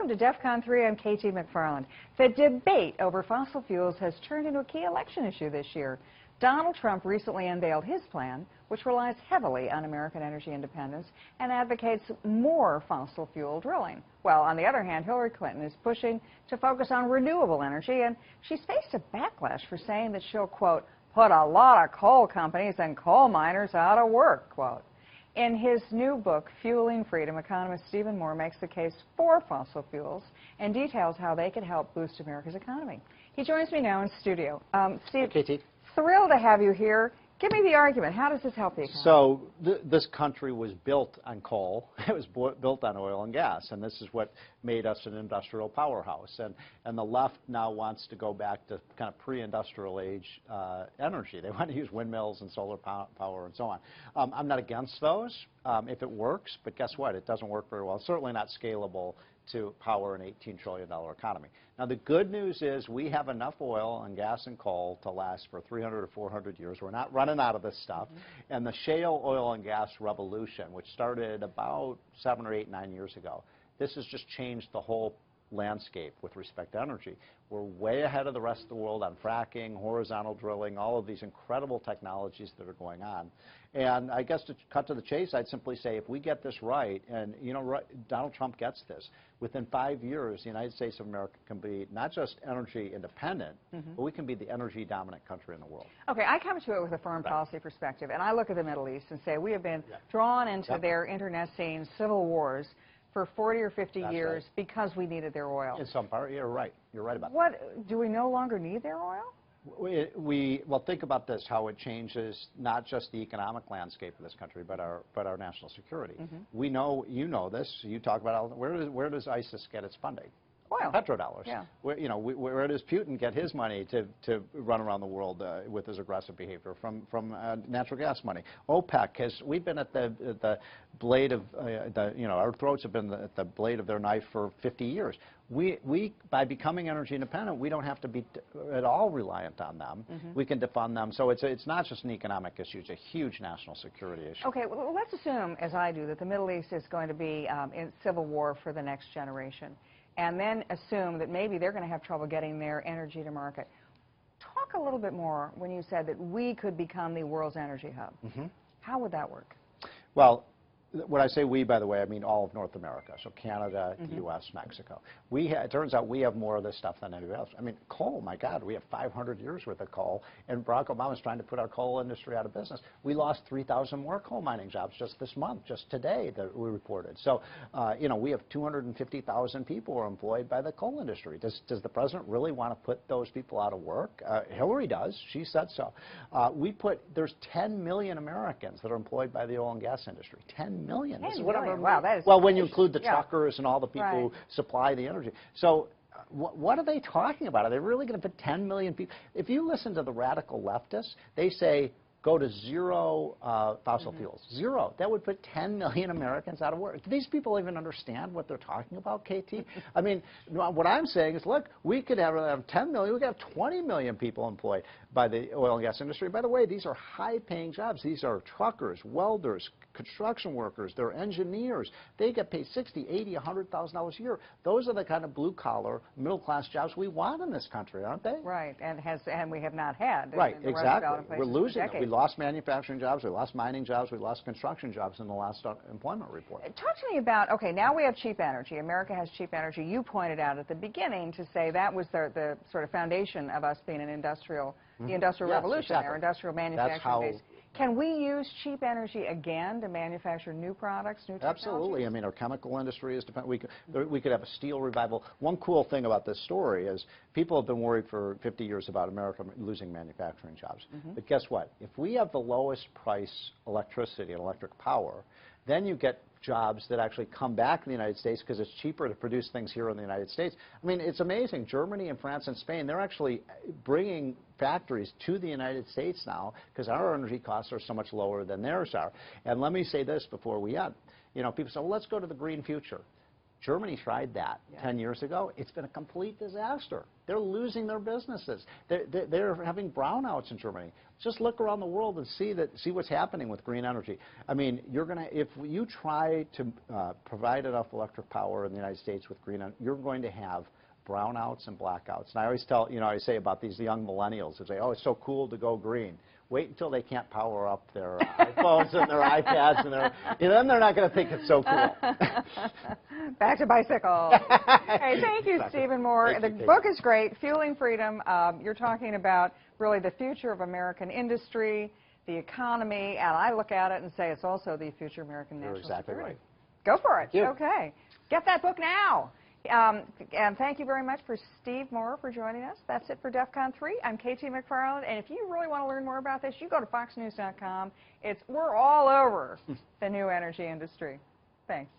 Welcome to Defcon 3. I'm Katie McFarland. The debate over fossil fuels has turned into a key election issue this year. Donald Trump recently unveiled his plan, which relies heavily on American energy independence and advocates more fossil fuel drilling. Well, on the other hand, Hillary Clinton is pushing to focus on renewable energy, and she's faced a backlash for saying that she'll, quote, put a lot of coal companies and coal miners out of work, quote. In his new book, Fueling Freedom, economist Stephen Moore makes the case for fossil fuels and details how they could help boost America's economy. He joins me now in studio. Steve, Katie. Thrilled to have you here. Give me the argument. How does this help the economy? So this country was built on coal. It was built on oil and gas, and this is what made us an industrial powerhouse. And the left now wants to go back to kind of pre-industrial age energy. They want to use windmills and solar power and so on. I'm not against those if it works, but guess what? It doesn't work very well. It's certainly not scalable to power an $18 trillion economy. Now, the good news is we have enough oil and gas and coal to last for 300 or 400 years. We're not running out of this stuff. And the shale oil and gas revolution, which started about 7 or 8, 9 years ago, this has just changed the whole landscape with respect to energy. We're way ahead of the rest of the world on fracking, horizontal drilling, all of these incredible technologies that are going on. And I guess to cut to the chase, I'd simply say if we get this right, and you know, Donald Trump gets this, within 5 years, the United States of America can be not just energy independent, but we can be the energy dominant country in the world. Okay, I come to it with a foreign policy perspective, and I look at the Middle East and say we have been drawn into their internecine civil wars for 40 or 50 years because we needed their oil. In some part, you're right. You're right about that. What, do we no longer need their oil? Well, think about this, how it changes not just the economic landscape of this country, but our national security. We know, you know this, you talk about where does ISIS get its funding? Oil. Petrodollars. Yeah. Where does Putin get his money to run around the world with his aggressive behavior? From natural gas money. OPEC we've been at the blade of our throats have been at the blade of their knife for 50 years. By becoming energy independent, we don't have to be at all reliant on them. We can defund them. So it's not just an economic issue; it's a huge national security issue. Okay, well, let's assume, as I do, that the Middle East is going to be in civil war for the next generation, and then assume that maybe they're going to have trouble getting their energy to market. Talk a little bit more when you said that we could become the world's energy hub. How would that work? Well, when I say we, by the way, I mean all of North America, so Canada, the U.S., Mexico. It turns out we have more of this stuff than anybody else. I mean, coal, my God, we have 500 years worth of coal, and Barack Obama's trying to put our coal industry out of business. We lost 3,000 more coal mining jobs just this month, just today that we reported. So, we have 250,000 people who are employed by the coal industry. Does the president really want to put those people out of work? Hillary does. She said so. There's 10 million Americans that are employed by the oil and gas industry. 10 million. This is what I'm, wow, that is well, when you include the truckers and all the people who supply the energy. So what are they talking about? Are they really going to put 10 million people? If you listen to the radical leftists, they say go to zero fossil fuels. Zero. That would put 10 million Americans out of work. Do these people even understand what they're talking about, KT? I mean, what I'm saying is, look, we could have 10 million, we could have 20 million people employed by the oil and gas industry. By the way, these are high-paying jobs. These are truckers, welders, construction workers, they're engineers. They get paid $60,000, $80,000, $100,000 a year. Those are the kind of blue-collar, middle-class jobs we want in this country, aren't they? Right, and we have not had. Right, exactly. We're losing them. We lost manufacturing jobs, we lost mining jobs, we lost construction jobs in the last employment report. Talk to me about, okay, now we have cheap energy. America has cheap energy. You pointed out at the beginning to say that was the sort of foundation of us being an industrial, the industrial revolution, our industrial manufacturing base. Can we use cheap energy again to manufacture new products, new technologies? Absolutely. I mean, our chemical industry is dependent. We could have a steel revival. One cool thing about this story is people have been worried for 50 years about America losing manufacturing jobs. But guess what? If we have the lowest price electricity and electric power, then you get jobs that actually come back in the United States because it's cheaper to produce things here in the United States. I mean, it's amazing. Germany and France and Spain, they're actually bringing factories to the United States now because our energy costs are so much lower than theirs are. And let me say this before we end. People say, well, let's go to the green future. Germany tried that 10 years ago. It's been a complete disaster. They're losing their businesses. They're having brownouts in Germany. Just look around the world and see what's happening with green energy. I mean, if you try to provide enough electric power in the United States with green energy, you're going to have brownouts and blackouts. And I always tell, I say about these young millennials, they say, oh, it's so cool to go green. Wait until they can't power up their iPhones and their iPads, and then they're not going to think it's so cool. Back to bicycles. Hey, thank you, Stephen Moore. The book is great, Fueling Freedom. You're talking about really the future of American industry, the economy, and I look at it and say it's also the future of American national security. You're exactly right. Go for it. Thank you. Okay. Get that book now. And thank you very much for Steve Moore for joining us. That's it for Defcon 3. I'm KT McFarland, and if you really want to learn more about this, you go to foxnews.com. We're all over the new energy industry. Thanks.